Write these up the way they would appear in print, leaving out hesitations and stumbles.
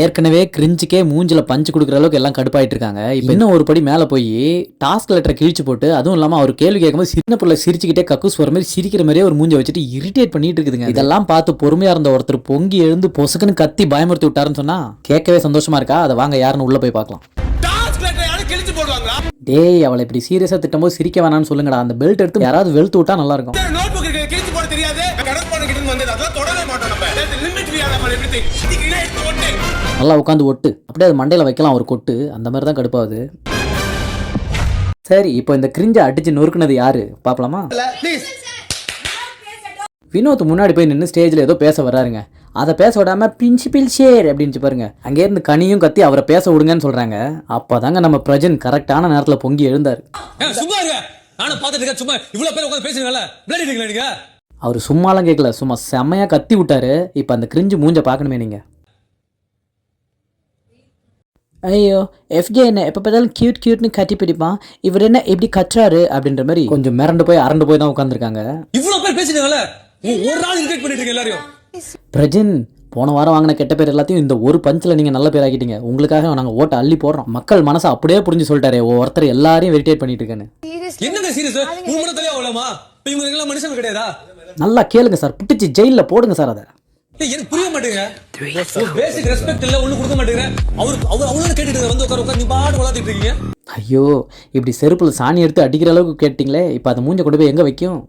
ஏற்கனவே கிரிஞ்சுக்கே மூஞ்சில பஞ்சு கொடுக்குற அளவுக்கு எல்லாம் கடுப்பாயிட்டு இருக்காங்க. இப்போ இன்னும் ஒரு படி மேலே போய் டாஸ்க் லெட்டரை கிழிச்சு போட்டு, அதுவும் இல்லாமல் அவர் கேள்வி கேட்கும்போது சின்ன பிள்ளை சிரிச்சுக்கிட்டே கக்கூஸ் வர மாதிரி சிரிக்கிற மாதிரியே ஒரு மூஞ்சை வச்சுட்டு இரிட்டேட் பண்ணிட்டு இருக்குதுங்க. இதெல்லாம் பார்த்து பொறுமையா இருந்த ஒருத்தர் பொங்கி எழுந்து பொசுக்குன்னு கத்தி பயமுறுத்தி விட்டாருன்னு சொன்னா கேட்கவே சந்தோஷமா இருக்கா? அதை வாங்க யாருன்னு உள்ள போய் பார்க்கலாம். டேய், அவளை இப்படி சீரியஸா திட்டம் போது சிரிக்க வேணாம்னு சொல்லுங்கடா. அந்த பெல்ட் எடுத்து யாராவது வெளுத்து விட்டா நல்லா இருக்கும். நல்லா உட்காந்து ஒட்டு, அப்படியே அது மண்டையில வைக்கலாம் ஒரு கொட்டு. அந்த மாதிரி தான் கடுப்பாகுது. சரி, இப்போ இந்த கிரிஞ்சை அடிச்சு நொறுக்குனது யாரு பாப்பலாமா? வினோத் முன்னாடி போய் நின்று ஸ்டேஜில் ஏதோ பேச வர்றாருங்க. அதை பேச விடாம பிரின்சிபல் ஷேர் அப்படின்னு பாருங்க. அங்கேருந்து கனியும் கத்தி அவரை பேச விடுங்கன்னு சொல்றாங்க. அப்பதாங்க நம்ம பிரஜன் கரெக்டான நேரத்தில் பொங்கி எழுந்தாரு. அவர் சும்மாலாம் கேட்கல, சும்மா செம்மையா கத்தி விட்டாரு. இப்போ அந்த கிரிஞ்சு மூஞ்ச பார்க்கணுமே நீங்க. ஐயோ, எஃப்ஜே என்ன எப்போ பார்த்தாலும் கியூட் கியூட்னு கட்டி பிடிப்பான், இவர் என்ன எப்படி கத்துறாரு அப்படின்ற மாதிரி கொஞ்சம் மிரண்டு போய் அரண்டு போய் தான் உட்காந்துருக்காங்க. இவ்வளோ பேர் பேசிட்டாங்கல்ல, ஒரு நாள் இரிட்டேட் பண்ணிட்டு இருக்கீங்க எல்லாரையும். பிரஜன், போன வாரம் வாங்கின கெட்ட பேர் எல்லாத்தையும் இந்த ஒரு பஞ்சில் நீங்கள் நல்ல பேர் ஆக்கிட்டீங்க. உங்களுக்காக நாங்கள் ஓட்டை அள்ளி போடுறோம். மக்கள் மனசை அப்படியே புரிஞ்சு சொல்லிட்டாரு, ஒருத்தர் எல்லாரையும் இரிட்டேட் பண்ணிட்டு இருக்கேன்னு. கிடையாதா? நல்லா கேளுங்க சார், புட்டிச்சு ஜெயிலில் போடுங்க சார். அதை எனக்கு புரிய மாட்டேங்க. பேசிக் ரெஸ்பெக்ட் இல்ல, ஒண்ணு கொடுக்க மாட்டேங்க. அவரு கேட்டுட்டு வந்து உட்கார நீ பாட்டு வளர்த்திட்டு இருக்கீங்க. ஐயோ, இப்படி செருப்புல சாணி எடுத்து அடிக்கிற அளவுக்கு கேட்டீங்களே, இப்போ அந்த மூஞ்ச கொண்டு போய் எங்க வைக்கும்?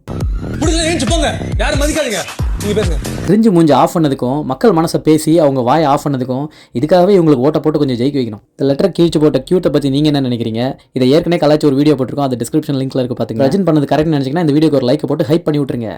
போங்க, யாரும் மதிக்காதீங்க. கிரிஞ்சு மூஞ்சி ஆஃப் பண்ணதுக்கும் மக்கள் மனசை பேசி அவங்க வாயை ஆஃப் பண்ணதுக்கும் இதுக்காகவே இவங்களுக்கு ஓட்ட போட்டு கொஞ்சம் ஜெயிக்க வைக்கணும். இந்த லெட்டர் கீழ்ச்சி போட்ட கியூட்டை பற்றி நீங்கள் என்ன நினைக்கிறீங்க? இதை ஏற்கனவே கலாச்சி ஒரு வீடியோ போட்டிருக்கோம், அது டிஸ்கிரிப்ஷன் லிங்க்ல இருக்கு. பார்த்தீங்கன்னா பிரஜன் பண்ணது கரெக்ட் நினைச்சிங்கன்னா இந்த வீடியோக்கு ஒரு லைக் போட்டு ஹைப் பண்ணி விட்டுருங்க.